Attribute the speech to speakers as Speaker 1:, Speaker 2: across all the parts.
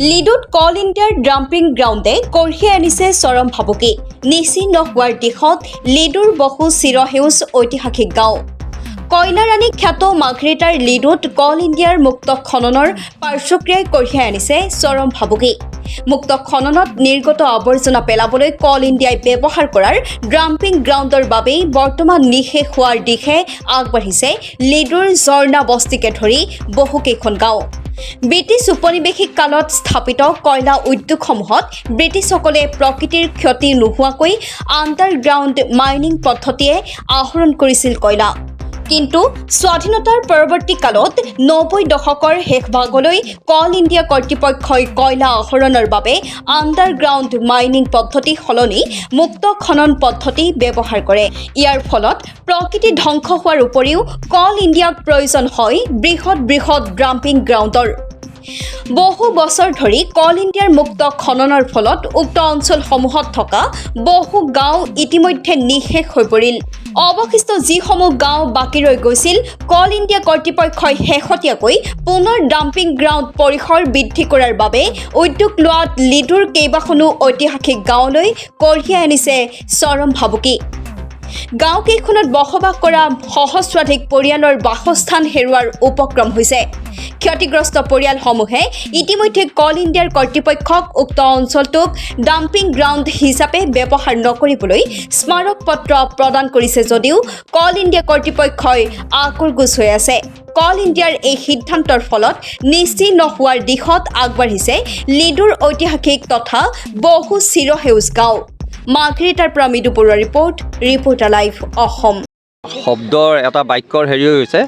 Speaker 1: লিডুত কল ইণ্ডিয়াৰ ডাম্পিং গ্ৰাউণ্ডে কঢ়িয়াই আনিছে চৰম ভাবুকি। নিশ্চিহ্ন হোৱাৰ দিশত লিডুৰ বহু চিৰসেউজ ঐতিহাসিক গাঁও। কয়লাৰাণী খ্যাত মাৰ্ঘেৰিটাৰ লিডুত কল ইণ্ডিয়াৰ মুক্ত খননৰ পাৰ্শ্বক্ৰিয়াই কঢ়িয়াই আনিছে চৰম ভাবুকি। মুক্ত খননত নিৰ্গত আৱৰ্জনা পেলাবলৈ কল ইণ্ডিয়াই ব্যৱহাৰ কৰাৰ ডাম্পিং গ্ৰাউণ্ডৰ বাবেই বৰ্তমান নিঃশেষ হোৱাৰ দিশে আগবাঢ়িছে লিডুৰ ঝৰ্ণা বস্তিকে ধৰি বহুকেইখন গাঁও। ব্ৰিটিছ উপনিৱেশিক কালত স্থাপিত কয়লা উদ্যোগসমূহত ব্ৰিটিছসকলে প্ৰকৃতিৰ ক্ষতি নোহোৱাকৈ আণ্ডাৰগ্ৰাউণ্ড মাইনিং পদ্ধতিয়ে আহৰণ কৰিছিল কয়লা। কিন্তু স্বাধীনতাৰ পৰৱৰ্তী কালত ৯০ দশকৰ শেষভাগলৈ কল ইণ্ডিয়া কৰ্তৃপক্ষই কয়লা আহৰণৰ বাবে আণ্ডাৰগ্ৰাউণ্ড মাইনিং পদ্ধতি সলনি মুক্ত খনন পদ্ধতি ব্যৱহাৰ কৰে। ইয়াৰ ফলত প্ৰকৃতি ধ্বংস হোৱাৰ উপৰিও কল ইণ্ডিয়াক প্ৰয়োজন হয় বৃহৎ বৃহৎ ডাম্পিং গ্ৰাউণ্ডৰ। বহু বছৰ ধৰি কল ইণ্ডিয়াৰ মুক্ত খননৰ ফলত উক্ত অঞ্চলসমূহত থকা বহু গাঁও ইতিমধ্যে নিঃশেষ হৈ পৰিল। অৱশিষ্ট যিসমূহ গাঁও বাকী ৰৈ গৈছিল, কল ইণ্ডিয়া কৰ্তৃপক্ষই শেহতীয়াকৈ পুনৰ ডাম্পিং গ্ৰাউণ্ড পৰিসৰ বৃদ্ধি কৰাৰ বাবে উদ্যোগ লোৱাত লিডুৰ কেইবাখনো ঐতিহাসিক গাঁৱলৈ কঢ়িয়াই আনিছে চৰম ভাবুকি। গাঁওকেইখনত বসবাস কৰা সহস্ৰাধিক পৰিয়ালৰ বাসস্থান হেৰুৱাৰ উপক্ৰম হৈছে। ক্ষতিগ্ৰস্ত পৰিয়ালসমূহে ইতিমধ্যে কল ইণ্ডিয়াৰ কৰ্তৃপক্ষক উক্ত অঞ্চলটোক ডাম্পিং গ্ৰাউণ্ড হিচাপে ব্যৱহাৰ নকৰিবলৈ স্মাৰক পত্ৰ প্ৰদান কৰিছে যদিও কল ইণ্ডিয়া কৰ্তৃপক্ষই আকুৰগুচ হৈ আছে। কল ইণ্ডিয়াৰ এই সিদ্ধান্তৰ ফলত নিশ্চিহ্ন হোৱাৰ দিশত আগবাঢ়িছে লিডুৰ ঐতিহাসিক তথা বহু চিৰসেউজ গাঁও। মাৰ্ঘেৰিটাৰ পৰা মৃদু বৰুৱা ৰিপৰ্টাৰ লাইভ অসম।
Speaker 2: শব্দৰ এটা বাক্যৰ হেৰি হৈছে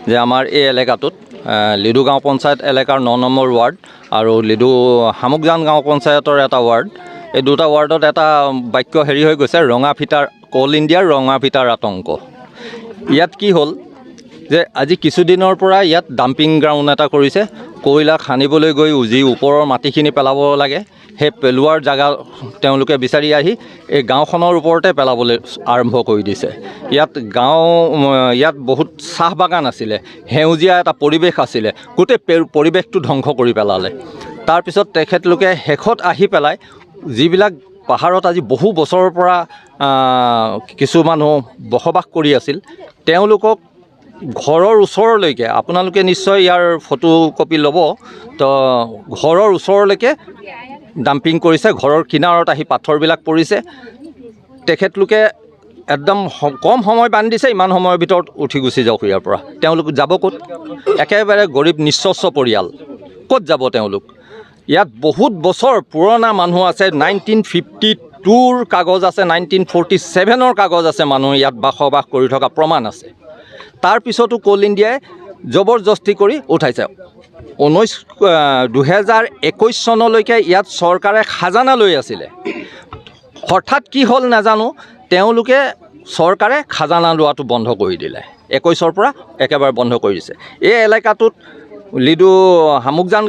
Speaker 2: যে আমাৰ এই এলেকাটোত লিডু গাঁও পঞ্চায়ত এলেকাৰ ৯ নম্বৰ ৱাৰ্ড আৰু লিডু শামুকজান গাঁও পঞ্চায়তৰ এটা ৱাৰ্ড, এই দুটা ৱাৰ্ডত এটা বাক্য হেৰি হৈ গৈছে, ৰঙা ফিটাৰ কল ইণ্ডিয়াৰ ৰঙা ফিটাৰ আতংক। ইয়াত কি হ'ল যে আজি কিছুদিনৰ পৰা ইয়াত ডাম্পিং গ্ৰাউণ্ড এটা কৰিছে। কয়লা খান্দিবলৈ গৈ যি ওপৰৰ মাটিখিনি পেলাব লাগে, সেই পেলোৱাৰ জেগা তেওঁলোকে বিচাৰি আহি এই গাঁওখনৰ ওপৰতে পেলাবলৈ আৰম্ভ কৰি দিছে। ইয়াত বহুত চাহ বাগান আছিলে, সেউজীয়া এটা পৰিৱেশ আছিলে, গোটেই পৰিৱেশটো ধ্বংস কৰি পেলালে। তাৰপিছত তেখেতলোকে শেষত আহি পেলাই যিবিলাক পাহাৰত আজি বহু বছৰৰ পৰা কিছু মানুহ বসবাস কৰি আছিল, তেওঁলোকক ঘৰৰ ওচৰলৈকে, আপোনালোকে নিশ্চয় ইয়াৰ ফটো কপি ল'ব, তো ঘৰৰ ওচৰলৈকে ডাম্পিং কৰিছে। ঘৰৰ কিনাৰত আহি পাথৰবিলাক পৰিছে। তেখেতলোকে একদম কম সময় বান্ধি দিছে, ইমান সময়ৰ ভিতৰত উঠি গুচি যাওক ইয়াৰ পৰা। তেওঁলোক যাব ক'ত? একেবাৰে গৰীব নিঃস্বচ্ছ পৰিয়াল, ক'ত যাব তেওঁলোক? ইয়াত বহুত বছৰ পুৰণা মানুহ আছে, 1952ৰ কাগজ আছে, 1947ৰ কাগজ আছে, মানুহ ইয়াত বসবাস কৰি থকা প্ৰমাণ আছে। তাৰপিছতো কল ইণ্ডিয়াই জবৰদস্তি কৰি উঠাইছে। 2021 চনলৈকে ইয়াত চৰকাৰে খাজানা লৈ আছিলে। হঠাৎ কি হ'ল নাজানো, তেওঁলোকে চৰকাৰে খাজানা লোৱাটো বন্ধ কৰি দিলে। 21ৰ পৰা একেবাৰে বন্ধ কৰি দিছে। এই এলেকাটোত লিডু শামুকজান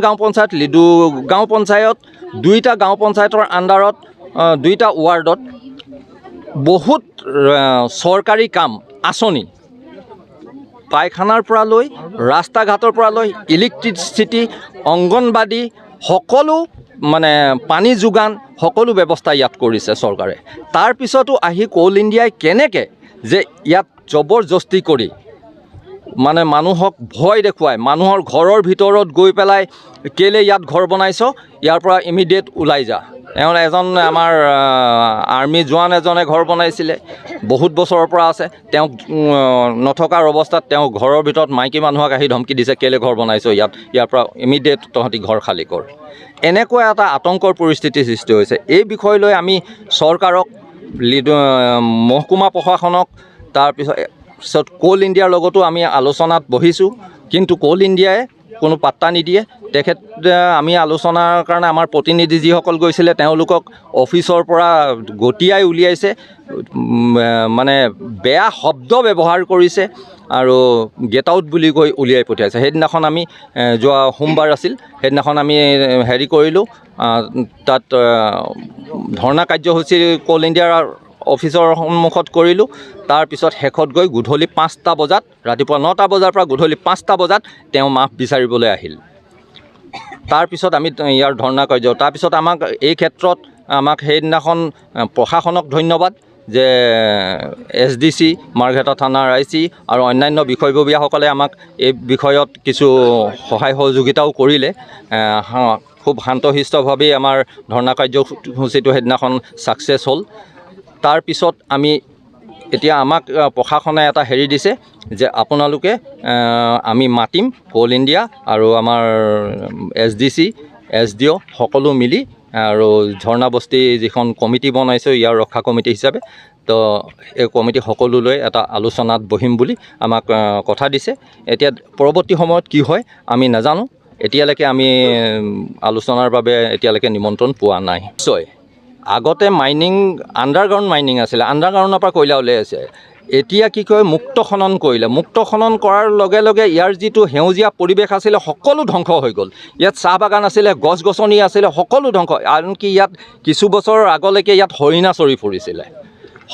Speaker 2: গাঁও পঞ্চায়ত, লিডু গাঁও পঞ্চায়ত, দুইটা গাঁও পঞ্চায়তৰ আণ্ডাৰত দুইটা ৱাৰ্ডত বহুত চৰকাৰী কাম, আঁচনি, পায়খানাৰ পৰা লৈ ৰাস্তা ঘাটৰ পৰা লৈ ইলেক্ট্ৰিচিটি, অংগনবাদী, সকলো মানে পানী যোগান, সকলো ব্যৱস্থা ইয়াত কৰিছে চৰকাৰে। তাৰপিছতো আহি কল ইণ্ডিয়াই কেনেকৈ যে ইয়াত জবৰদস্তি কৰি মানে মানুহক ভয় দেখুৱাই, মানুহৰ ঘৰৰ ভিতৰত গৈ পেলাই কেলে ইয়াত ঘৰ বনাইছ, ইয়াৰ পৰা ইমিডিয়েট ওলাই যা। এজন আমাৰ আৰ্মি জোৱান এজনে ঘৰ বনাইছিলে, বহুত বছৰৰ পৰা আছে। তেওঁ নথকাৰ অৱস্থাত তেওঁ ঘৰৰ ভিতৰত মাইকী মানুহক আহি ধমকি দিছে, কেলে ঘৰ বনাইছ ইয়াৰ পৰা ইমিডিয়েট তহঁতি ঘৰ খালী কৰ। এনেকুৱা এটা আতংকৰ পৰিস্থিতিৰ সৃষ্টি হৈছে। এই বিষয় লৈ আমি চৰকাৰক, মহকুমা প্ৰশাসনক, তাৰপিছত কল ইণ্ডিয়াৰ লগতো আমি আলোচনাত বহিছোঁ, কিন্তু কল ইণ্ডিয়াই কোনো পাত্তা নিদিয়ে। আমি আলোচনাৰ কাৰণে আমাৰ প্ৰতিনিধি যিসকল গৈছিলে, তেওঁলোকক অফিচৰ পৰা গতিয়াই উলিয়াইছে, মানে বেয়া শব্দ ব্যৱহাৰ কৰিছে আৰু গেট আউট বুলি কৈ উলিয়াই পঠিয়াইছে। সেইদিনাখন আমি যোৱা সোমবাৰ আছিল, সেইদিনাখন আমি হেৰি কৰিলোঁ, তাত ধৰ্ণা কাৰ্যসূচী কল ইণ্ডিয়াৰ অফিচৰ সন্মুখত কৰিলোঁ। তাৰপিছত শেষত গৈ গধূলি 5টা বজাত, ৰাতিপুৱা 9টা বজাৰ পৰা গধূলি 5টা বজাত তেওঁ মাফ বিচাৰিবলৈ আহিল। তাৰপিছত আমি ইয়াৰ ধৰ্ণা কাৰ্য তাৰপিছত এই ক্ষেত্ৰত আমাক সেইদিনাখন প্ৰশাসনক ধন্যবাদ যে SDC মাৰ্ঘেটা থানাৰ IC আৰু অন্যান্য বিষয়ববীয়াসকলে আমাক এই বিষয়ত কিছু সহায় সহযোগিতাও কৰিলে খুব শান্তশিষ্টভাৱেই আমাৰ ধৰ্ণা কাৰ্যসূচীটো সেইদিনাখন ছাকচেছ হ'ল তাৰপিছত এতিয়া আমাক প্ৰশাসনে এটা হেৰি দিছে যে আপোনালোকে আমি মাতিম কোল ইণ্ডিয়া আৰু আমাৰ SDC SDO সকলো মিলি আৰু ঝৰ্ণাবস্তি যিখন কমিটি বনাইছে ইয়াৰ ৰক্ষা কমিটি হিচাপে তো এই কমিটি সকলোলৈ এটা আলোচনাত বহিম বুলি আমাক কথা দিছে এতিয়া পৰৱৰ্তী সময়ত কি হয় আমি নাজানো এতিয়ালৈকে আমি আলোচনাৰ বাবে এতিয়ালৈকে নিমন্ত্ৰণ পোৱা নাই নিশ্চয় আগতে আণ্ডাৰগ্ৰাউণ্ড মাইনিং আছিলে আণ্ডাৰগ্ৰাউণ্ডৰ পৰা কয়লা ওলাই আছে এতিয়া কি কয় মুক্ত খনন কৰিলে মুক্ত খনন কৰাৰ লগে লগে ইয়াৰ যিটো সেউজীয়া পৰিৱেশ আছিলে সকলো ধ্বংস হৈ গ'ল ইয়াত চাহ বাগান আছিলে গছ গছনি আছিলে সকলো ধ্বংস আনকি ইয়াত কিছু বছৰ আগলৈকে ইয়াত হৰিণা চৰি ফুৰিছিলে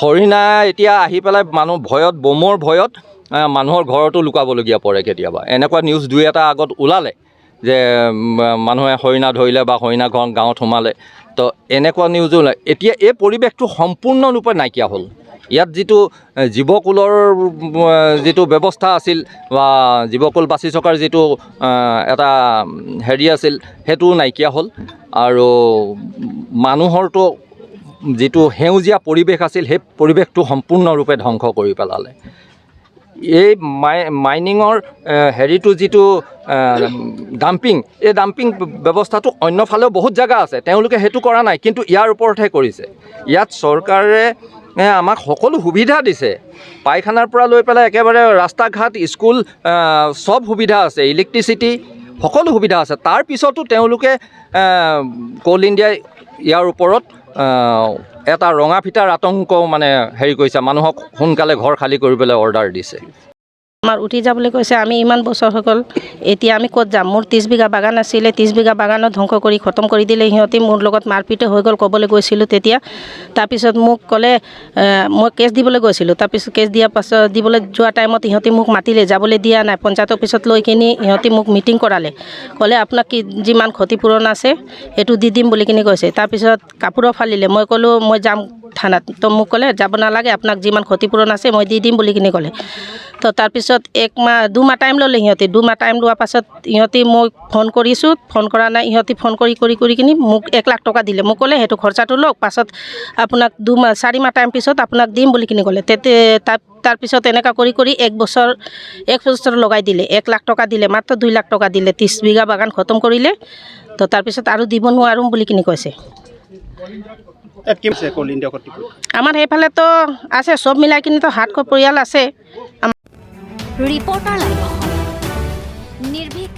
Speaker 2: হৰিণা এতিয়া আহি পেলাই মানুহ ভয়ত বোমৰ ভয়ত মানুহৰ ঘৰতো লুকাবলগীয়া পৰে কেতিয়াবা এনেকুৱা নিউজ দুই এটা আগত ওলালে যে মানুহে হৰিণা ধৰিলে বা হৰিণা গাঁৱত সোমালে তো এনেকুৱা নিউজ ওলায় এতিয়া এই পৰিৱেশটো সম্পূৰ্ণৰূপে নাইকিয়া হ'ল ইয়াত যিটো জীৱকুলৰ যিটো ব্যৱস্থা আছিল বা জীৱকুল বাচি থকাৰ যিটো এটা হেৰি আছিল সেইটোও নাইকিয়া হ'ল আৰু মানুহৰতো যিটো সেউজীয়া পৰিৱেশ আছিল সেই পৰিৱেশটো সম্পূৰ্ণৰূপে ধ্বংস কৰি পেলালে এই মাইনিঙৰ হেৰিটো যিটো ডাম্পিং এই ডাম্পিং ব্যৱস্থাটো অন্যফালেও বহুত জেগা আছে তেওঁলোকে সেইটো কৰা নাই কিন্তু ইয়াৰ ওপৰতহে কৰিছে ইয়াত চৰকাৰে আমাক সকলো সুবিধা দিছে পায়খানাৰ পৰা লৈ পেলাই একেবাৰে ৰাস্তা ঘাট স্কুল সব সুবিধা আছে ইলেক্ট্ৰিচিটি সকলো সুবিধা আছে তাৰপিছতো তেওঁলোকে কোল ইণ্ডিয়াই ইয়াৰ ওপৰত এটা ৰঙা ফিটাৰ আতংক মানে হেৰি কৰিছে মানুহক সোনকালে ঘৰ খালী কৰিবলৈ অৰ্ডাৰ দিছে
Speaker 3: আমাৰ উঠি যাবলৈ কৈছে আমি ইমান বছৰ হৈ গ'ল এতিয়া আমি ক'ত যাম মোৰ 30 বিঘা বাগান আছিলে 30 বিঘা বাগানত ধ্বংস কৰি খতম কৰি দিলে সিহঁতে মোৰ লগত মাৰপিট হৈ গ'ল ক'বলৈ গৈছিলোঁ তেতিয়া তাৰপিছত মোক ক'লে মই কেছ দিবলৈ গৈছিলোঁ তাৰপিছত কেছ দিয়াৰ পাছত দিবলৈ যোৱা টাইমত সিহঁতে মোক মাতিলে যাবলৈ দিয়া নাই পঞ্চায়ত অফিচত লৈ কিনি সিহঁতে মোক মিটিং কৰালে ক'লে আপোনাক কি যিমান ক্ষতিপূৰণ আছে সেইটো দি দিম বুলি কিনি কৈছে তাৰপিছত কাপোৰৰ ফালিলে মই ক'লোঁ মই যাম থানাত তো মোক ক'লে যাব নালাগে আপোনাক যিমান ক্ষতিপূৰণ আছে মই দি দিম বুলি কিনি ক'লে তো তাৰপিছত 2 মাহ টাইম ল'লে সিহঁতে 2 মাহ টাইম লোৱাৰ পাছত সিহঁতে মই ফোন কৰিছোঁ ফোন কৰা নাই সিহঁতে ফোন কৰি কিনি মোক 1 লাখ টকা দিলে মোক ক'লে সেইটো খৰচাটো লওক পাছত আপোনাক 4 মাহ টাইম পিছত আপোনাক দিম বুলি কিনি ক'লে তাৰপিছত এনেকুৱা কৰি 1 বছৰ লগাই দিলে 1 লাখ টকা দিলে মাত্ৰ 2 লাখ টকা দিলে 30 বিঘা বাগান খতম কৰিলে তো তাৰপিছত আৰু দিব নোৱাৰোঁ বুলি কিনি কৈছে আমাৰ সেইফালেতো আছে চব মিলাই কিনিতো 700 পৰিয়াল আছে
Speaker 1: ৰিপৰ্টাৰ লাইভ নিৰ্ভীক